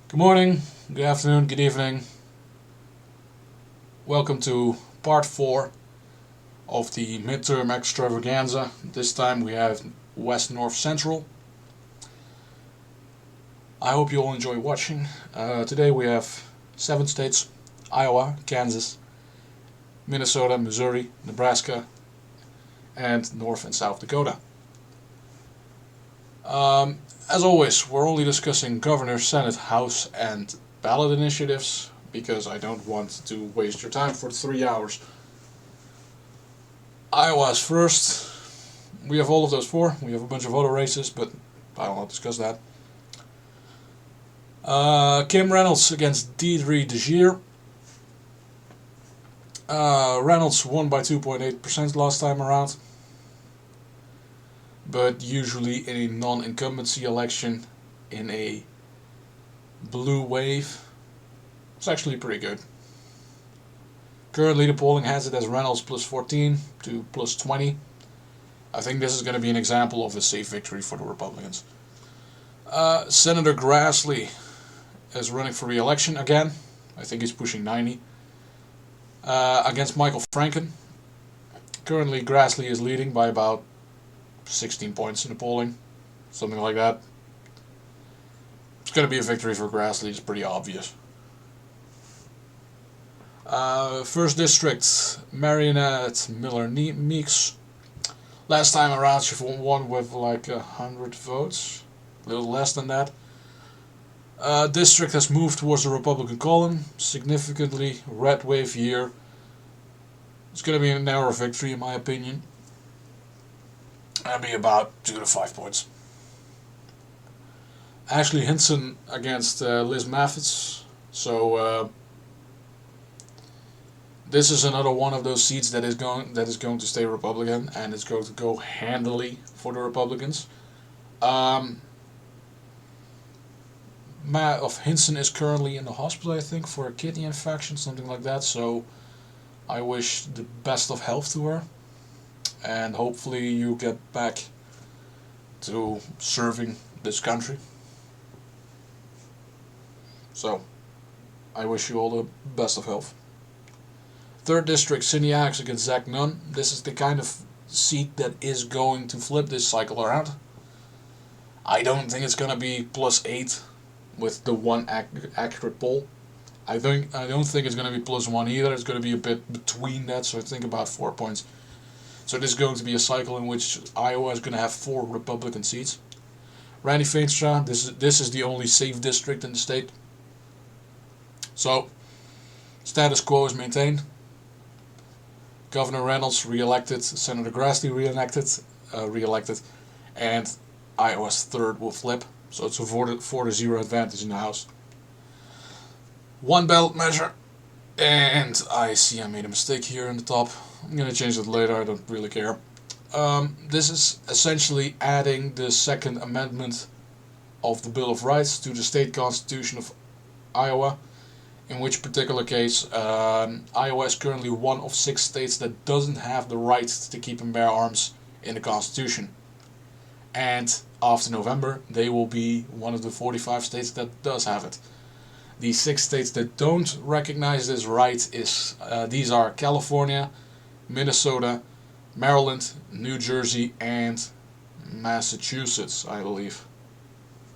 Good morning, good afternoon, good evening. Welcome to part 4 of the Midterm Extravaganza. This time we have West, North, Central. I hope you all enjoy watching. Today we have 7 states: Iowa, Kansas, Minnesota, Missouri, Nebraska, and North and South Dakota. As always, we're only discussing governor, Senate, House, and ballot initiatives because I don't want to waste your time for 3 hours. Iowa's first. We have all of those 4. We have a bunch of other races, but I will not discuss that. Kim Reynolds against Deidre DeGier. Reynolds won by 2.8% last time around. But usually in a non-incumbency election in a blue wave, it's actually pretty good. Currently the polling has it as Reynolds plus 14 to plus 20. I think this is going to be an example of a safe victory for the Republicans. Senator Grassley is running for re-election again. I think he's pushing 90. Against Michael Franken. Currently Grassley is leading by about 16 points in the polling, something like that. It's going to be a victory for Grassley, it's pretty obvious. First district, Marionette Miller Meeks. Last time around she won with like 100 votes, a little less than that. District has moved towards the Republican column significantly. Red wave year. It's going to be a narrow victory in my opinion. That'll be about 2 to 5 points. Ashley Hinson against Liz Maffitt. So this is another one of those seats that is going to stay Republican, and it's going to go handily for the Republicans. Hinson is currently in the hospital, I think, for a kidney infection, something like that. So I wish the best of health to her. And hopefully you get back to serving this country. So, I wish you all the best of health. Third district, Cindy Axe against Zach Nunn. This is the kind of seat that is going to flip this cycle around. I don't think it's going to be plus 8 with the one accurate poll. I don't think it's going to be plus 1 either. It's going to be a bit between that, so I think about 4 points. So this is going to be a cycle in which Iowa is going to have 4 Republican seats. Randy Feenstra, this is the only safe district in the state. So, status quo is maintained. Governor Reynolds re-elected, Senator Grassley re-elected, and Iowa's third will flip. So it's a 4-0 advantage in the House. One ballot measure, and I see I made a mistake here in the top. I'm going to change it later, I don't really care. This is essentially adding the Second Amendment of the Bill of Rights to the state constitution of Iowa, in which particular case Iowa is currently one of 6 states that doesn't have the right to keep and bear arms in the constitution. And after November, they will be one of the 45 states that does have it. The 6 states that don't recognize this right these are California, Minnesota, Maryland, New Jersey, and Massachusetts, I believe.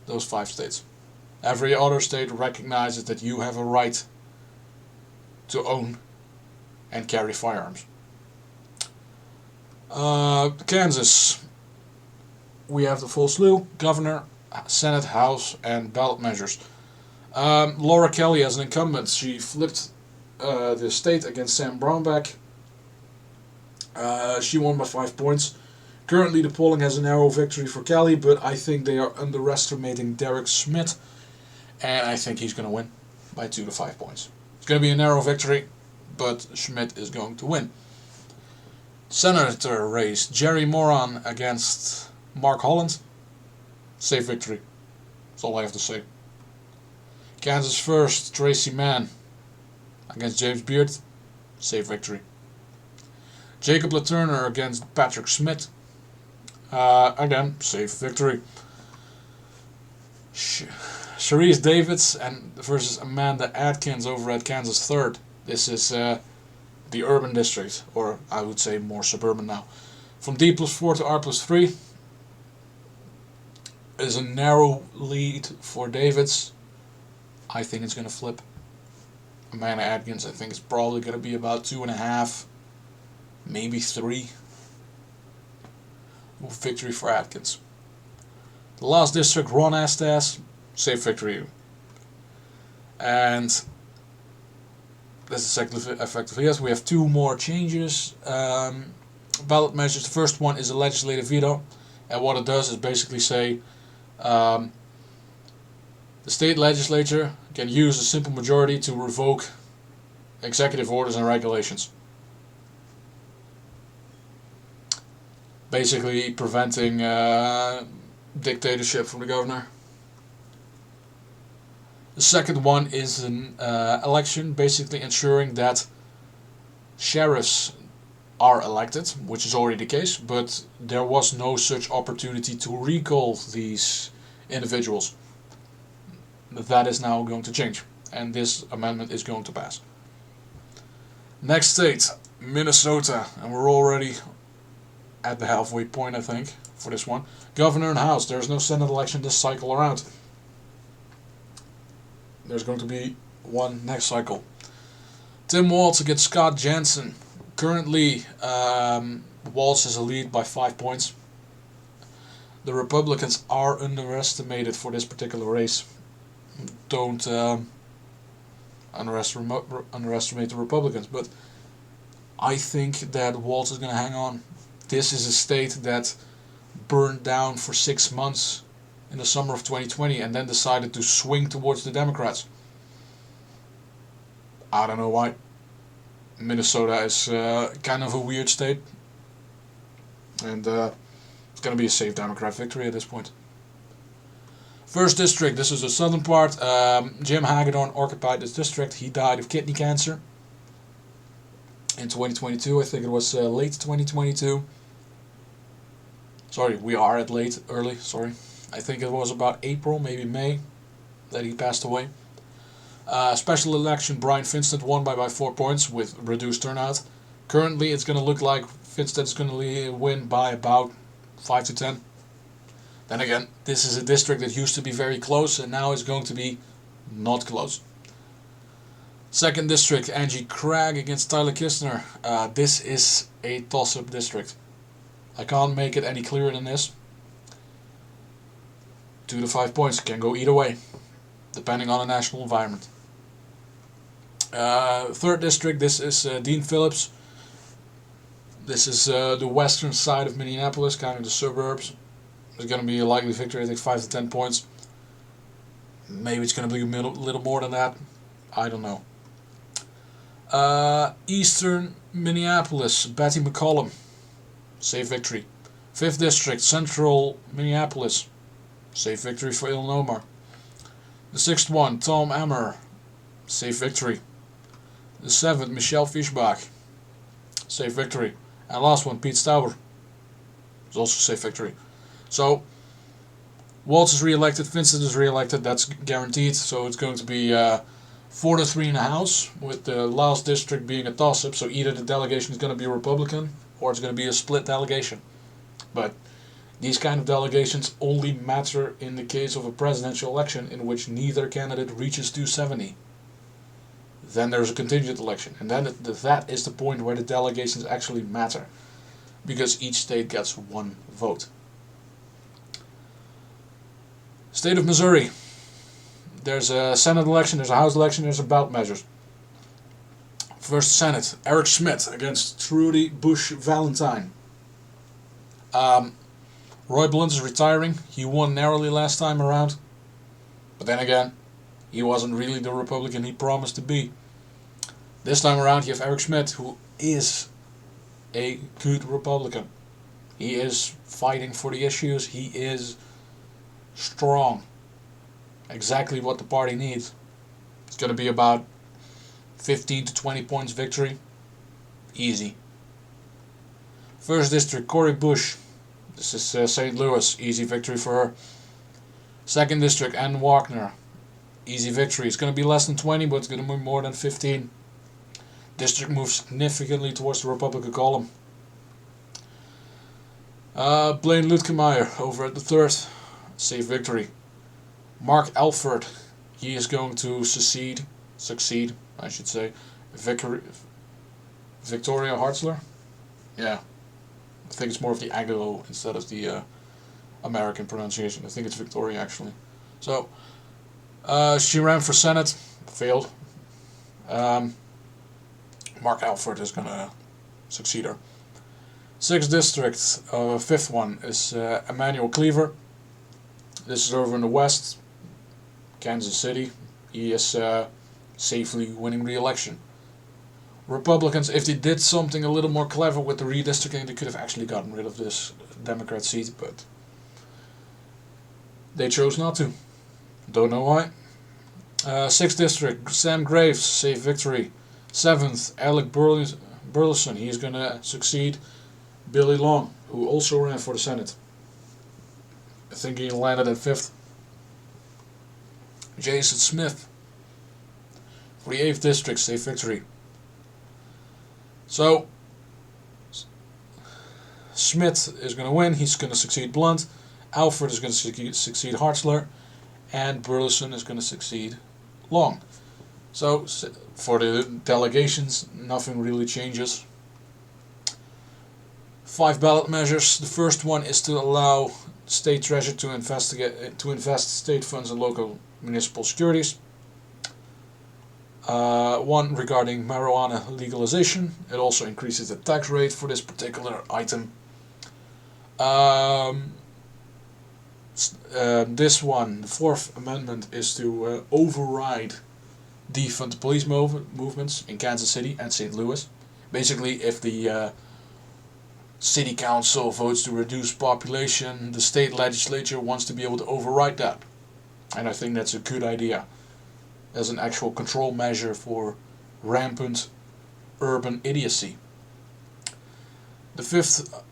Those 5 states. Every other state recognizes that you have a right to own and carry firearms. Kansas. We have the full slew: governor, Senate, House, and ballot measures. Laura Kelly as an incumbent, she flipped the state against Sam Brownback. She won by 5 points. Currently the polling has a narrow victory for Kelly, but I think they are underestimating Derek Schmidt, and I think he's going to win by 2 to 5 points. It's going to be a narrow victory, but Schmidt is going to win. Senator race, Jerry Moran against Mark Holland. Safe victory. That's all I have to say. Kansas first, Tracy Mann against James Beard. Safe victory. Jacob LaTurner against Patrick Smith. Again, safe victory. Sharice Davids and versus Amanda Atkins over at Kansas 3rd. This is the urban district, or I would say more suburban now. From D+4 to R+3 is a narrow lead for Davids. I think it's going to flip. Amanda Atkins, I think it's probably going to be about 2.5, maybe 3. Victory for Atkins. The last district, Ron Estes, safe victory. And that's effectively yes. We have 2 more changes. Ballot measures. The first one is a legislative veto, and what it does is basically say the state legislature can use a simple majority to revoke executive orders and regulations. Basically preventing dictatorship from the governor. The second one is an election, basically ensuring that sheriffs are elected, which is already the case, but there was no such opportunity to recall these individuals. That is now going to change, and this amendment is going to pass. Next state, Minnesota, and we're already at the halfway point, I think, for this one. Governor and House. There's no Senate election this cycle around. There's going to be one next cycle. Tim Walz against Scott Jensen. Currently, Walz is a lead by 5 points. The Republicans are underestimated for this particular race. Don't underestimate the Republicans, but I think that Walz is going to hang on. This is a state that burned down for 6 months in the summer of 2020 and then decided to swing towards the Democrats. I don't know why. Minnesota is kind of a weird state, and it's going to be a safe Democrat victory at this point. First district, this is the southern part. Jim Hagedorn occupied this district. He died of kidney cancer in 2022. I think it was late 2022. Sorry, we are at early, sorry. I think it was about April, maybe May, that he passed away. Special election, Brian Finstead won by 4 points with reduced turnout. Currently, it's going to look like Finstead is going to win by about 5 to 10. Then again, this is a district that used to be very close and now is going to be not close. Second district, Angie Craig against Tyler Kistner. This is a toss-up district. I can't make it any clearer than this. 2 to 5 points can go either way, depending on the national environment. Third district, this is Dean Phillips. This is the western side of Minneapolis, kind of the suburbs. There's going to be a likely victory, I think 5 to 10 points. Maybe it's going to be a little more than that. I don't know. Eastern Minneapolis, Betty McCollum. Safe victory. 5th district, Central Minneapolis. Safe victory for Illinois. The 6th one, Tom Emmer. Safe victory. The 7th, Michelle Fischbach. Safe victory. And last one, Pete Stauber. It's also safe victory. So, Walz is re-elected, Finstead is re-elected, that's guaranteed. So it's going to be 4 to 3 in the House, with the last district being a toss-up. So either the delegation is going to be Republican, or it's going to be a split delegation. But these kind of delegations only matter in the case of a presidential election in which neither candidate reaches 270. Then there's a continued election, and then that is the point where the delegations actually matter, because each state gets 1 vote. State of Missouri. There's a Senate election, there's a House election, there's a ballot measures. First Senate, Eric Schmidt against Trudy Bush Valentine. Roy Blunt is retiring. He won narrowly last time around. But then again, he wasn't really the Republican he promised to be. This time around you have Eric Schmidt, who is a good Republican. He is fighting for the issues. He is strong. Exactly what the party needs. It's going to be about 15 to 20 points victory. Easy. First district, Cori Bush. This is St. Louis. Easy victory for her. Second district, Ann Wagner. Easy victory. It's going to be less than 20, but it's going to be more than 15. District moves significantly towards the Republican column. Blaine Luetkemeyer over at the 3rd. Safe victory. Mark Alford. He is going to succeed, I should say. Victoria Hartzler? Yeah. I think it's more of the Anglo instead of the American pronunciation. I think it's Victoria, actually. So, she ran for Senate. Failed. Mark Alford is going to succeed her. 6th district, 5th one, is Emmanuel Cleaver. This is over in the west, Kansas City. He is safely winning re-election. Republicans, if they did something a little more clever with the redistricting, they could have actually gotten rid of this Democrat seat, but they chose not to. Don't know why. 6th district, Sam Graves, safe victory. 7th, Alec Burleson, he's going to succeed Billy Long, who also ran for the Senate. I think he landed at 5th. Jason Smith for the 8th district, safe victory. So, Smith is going to win, he's going to succeed Blunt. Alford is going to succeed Hartzler. And Burleson is going to succeed Long. So, for the delegations, nothing really changes. 5 ballot measures. The first one is to allow state treasurer to invest state funds in local municipal securities. One regarding marijuana legalization. It also increases the tax rate for this particular item. This one, the 4th amendment, is to override defund the police movements in Kansas City and St. Louis. Basically, if the city council votes to reduce population, the state legislature wants to be able to override that. And I think that's a good idea as an actual control measure for rampant urban idiocy. The 5th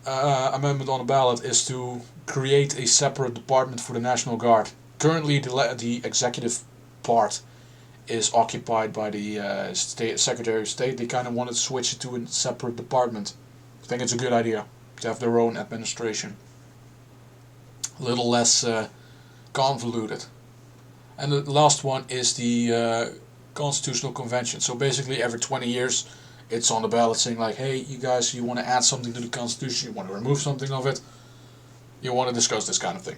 amendment on the ballot is to create a separate department for the National Guard. Currently, the executive part is occupied by the Secretary of State. They kind of want to switch it to a separate department. I think it's a good idea to have their own administration. A little less convoluted. And the last one is the Constitutional Convention. So basically every 20 years it's on the ballot saying like, hey, you guys, you want to add something to the Constitution, you want to remove something of it, you want to discuss this kind of thing.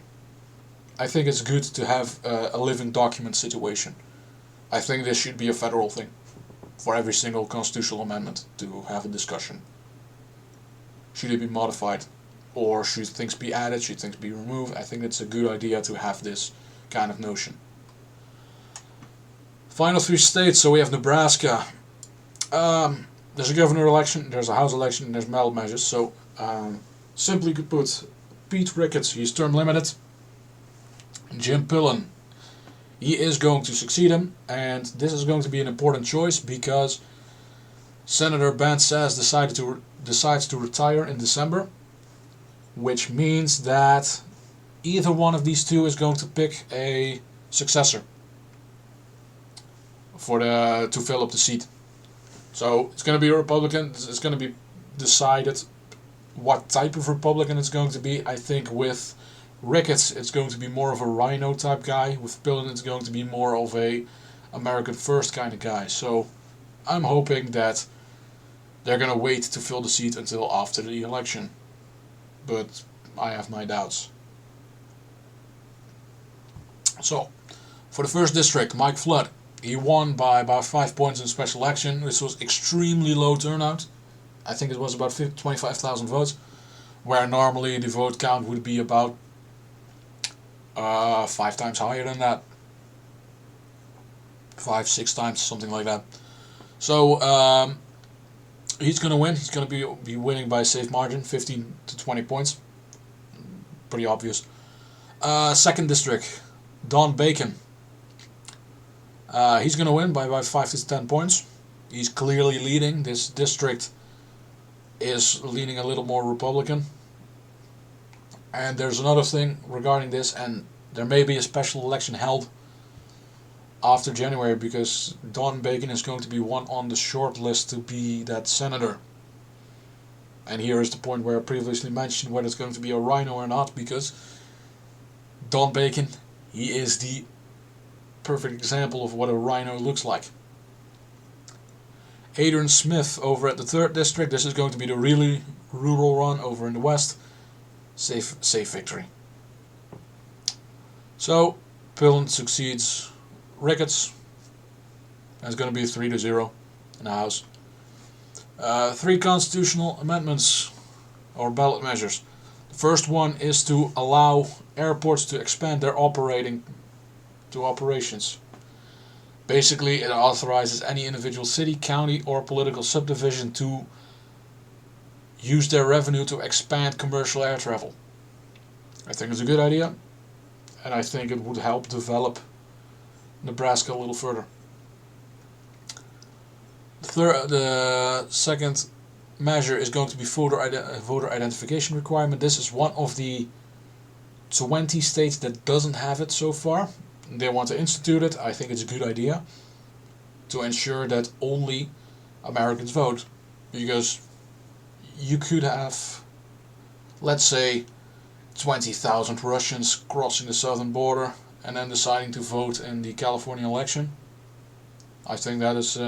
I think it's good to have a living document situation. I think this should be a federal thing for every single constitutional amendment to have a discussion. Should it be modified? Or should things be added? Should things be removed? I think it's a good idea to have this kind of notion. Final 3 states, so we have Nebraska. There's a governor election, there's a house election, and there's ballot measures. So, simply put, Pete Ricketts, he's term limited. Jim Pillen, he is going to succeed him, and this is going to be an important choice because Senator Ben Sasse decides to retire in December, which means that either one of these two is going to pick a successor to fill up the seat. So it's going to be a Republican. It's going to be decided what type of Republican it's going to be. I think with Ricketts it's going to be more of a rhino type guy. With Pillen it's going to be more of a American First kind of guy. So I'm hoping that they're going to wait to fill the seat until after the election. But I have my doubts. So, for the 1st district, Mike Flood. He won by about 5 points in special election. This was extremely low turnout. I think it was about 25,000 votes. Where normally the vote count would be about 5 times higher than that. 5-6 times, something like that. So, he's going to win. He's going to be winning by a safe margin, 15 to 20 points. Pretty obvious. 2nd district, Don Bacon. He's going to win by about 5 to 10 points. He's clearly leading. This district is leaning a little more Republican. And there's another thing regarding this, and there may be a special election held. after January, because Don Bacon is going to be one on the short list to be that senator. And here is the point where I previously mentioned whether it's going to be a rhino or not, because Don Bacon, he is the perfect example of what a rhino looks like. Adrian Smith over at the 3rd District. This is going to be the really rural run over in the West. Safe victory. So, Pillen succeeds Ricketts. And it's going to be 3-0 in the House. 3 constitutional amendments or ballot measures. The first one is to allow airports to expand their operations. Basically, it authorizes any individual city, county, or political subdivision to use their revenue to expand commercial air travel. I think it's a good idea, and I think it would help develop Nebraska a little further. The second measure is going to be voter identification requirement. This is one of the 20 states that doesn't have it so far. They want to institute it. I think it's a good idea to ensure that only Americans vote, because you could have, let's say, 20,000 Russians crossing the southern border and then deciding to vote in the California election. I think that is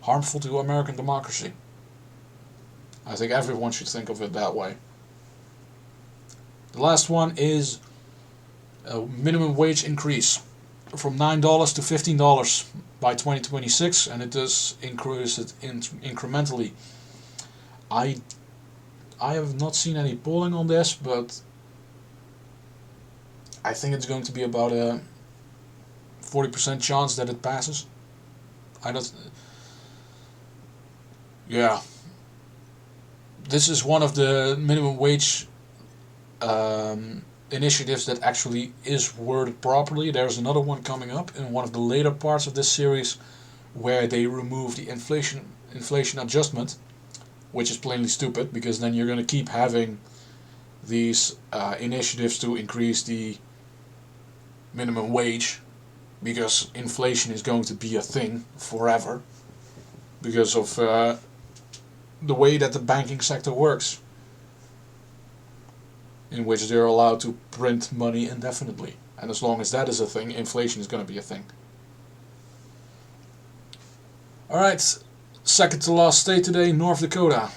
harmful to American democracy. I think everyone should think of it that way. The last one is a minimum wage increase from $9 to $15 by 2026, and it does increase it incrementally. I have not seen any polling on this, but I think it's going to be about a 40% chance that it passes. Yeah. This is one of the minimum wage initiatives that actually is worded properly. There's another one coming up in one of the later parts of this series where they remove the inflation adjustment, which is plainly stupid, because then you're going to keep having these initiatives to increase the minimum wage, because inflation is going to be a thing forever because of the way that the banking sector works, in which they're allowed to print money indefinitely. And as long as that is a thing, inflation is going to be a thing. Alright, second to last state today, North Dakota.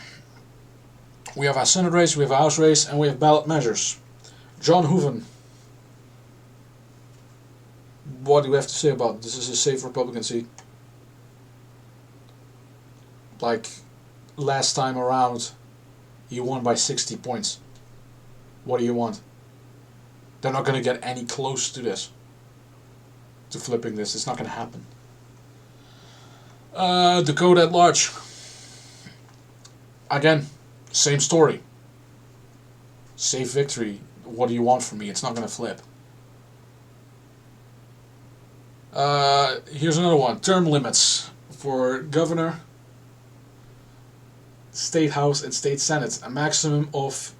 We have our Senate race, we have a House race, and we have ballot measures. John Hooven. What do we have to say about it? This is a safe Republican seat. Like last time around, he won by 60 points. What do you want? They're not going to get any close to this. To flipping this. It's not going to happen. Dakota at large. Again, same story. Safe victory. What do you want from me? It's not going to flip. Here's another one. Term limits for governor, state house, and state senate. A maximum of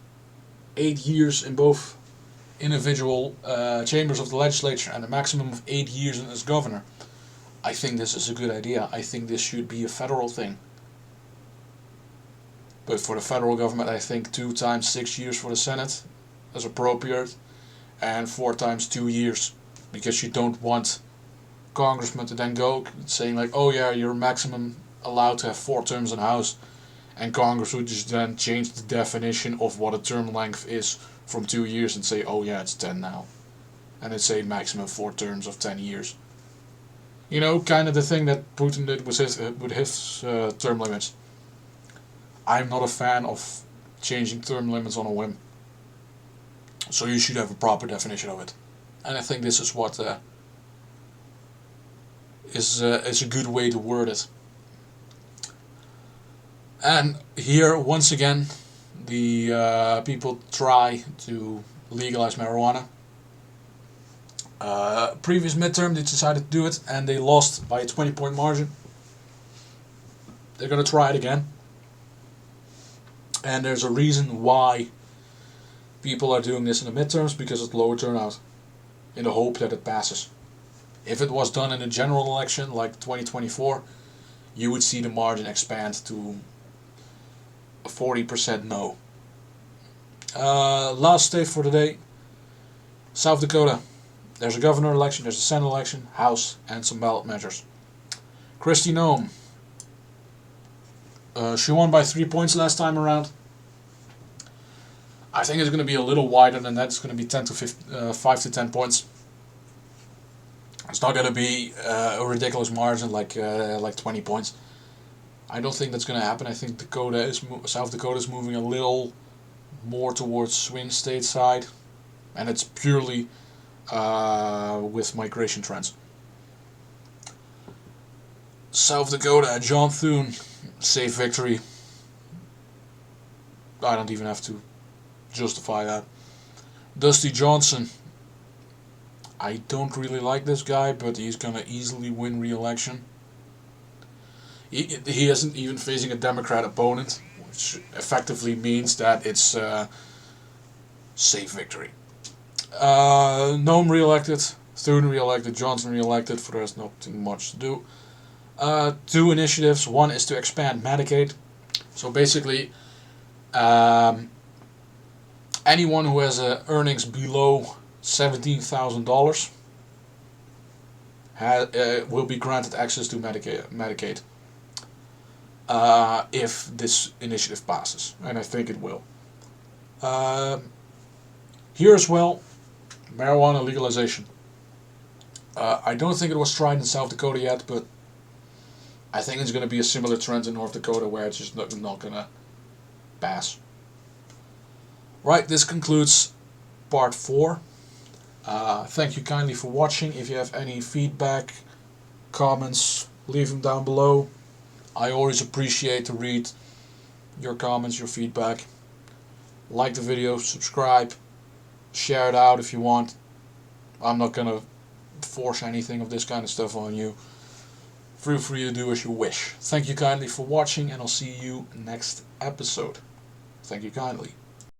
8 years in both individual chambers of the legislature, and a maximum of 8 years as governor. I think this is a good idea. I think this should be a federal thing. But for the federal government, I think 2 times 6 years for the Senate is appropriate, and 4 times 2 years, because you don't want congressmen to then go saying like, oh yeah, you're maximum allowed to have 4 terms in the House, and Congress would just then change the definition of what a term length is from 2 years and say, oh yeah, it's 10 now, and it's say maximum 4 terms of 10 years. You know, kind of the thing that Putin did with his term limits. I'm not a fan of changing term limits on a whim. So you should have a proper definition of it. And I think this is what is a good way to word it. And here, once again, the people try to legalize marijuana. Previous midterm, they decided to do it, and they lost by a 20-point margin. They're going to try it again. And there's a reason why people are doing this in the midterms, because it's lower turnout, in the hope that it passes. If it was done in a general election like 2024, you would see the margin expand to a 40% no. Last state for today, South Dakota. There's a governor election, there's a Senate election, House, and some ballot measures. Kristi Noem. She won by 3 points last time around. I think it's going to be a little wider than that. It's going to be 5 to 10 points. It's not going to be a ridiculous margin like 20 points. I don't think that's going to happen. I think South Dakota is moving a little more towards swing state side, and it's purely with migration trends. South Dakota, John Thune, safe victory. I don't even have to justify that. Dusty Johnson. I don't really like this guy, but he's gonna easily win re-election. He isn't even facing a Democrat opponent, which effectively means that it's safe victory. Noem re-elected, Thune re-elected, Johnson re-elected. For the rest, not too much to do. 2 initiatives. One is to expand Medicaid. So basically, anyone who has earnings below $17,000 will be granted access to Medicaid if this initiative passes, and I think it will. Here as well, marijuana legalization. I don't think it was tried in South Dakota yet, but I think it's going to be a similar trend in North Dakota where it's just not going to pass. Right, this concludes part 4. Thank you kindly for watching. If you have any feedback, comments, leave them down below. I always appreciate to read your comments, your feedback. Like the video, subscribe, share it out if you want. I'm not going to force anything of this kind of stuff on you. Feel free to do as you wish. Thank you kindly for watching, and I'll see you next episode. Thank you kindly.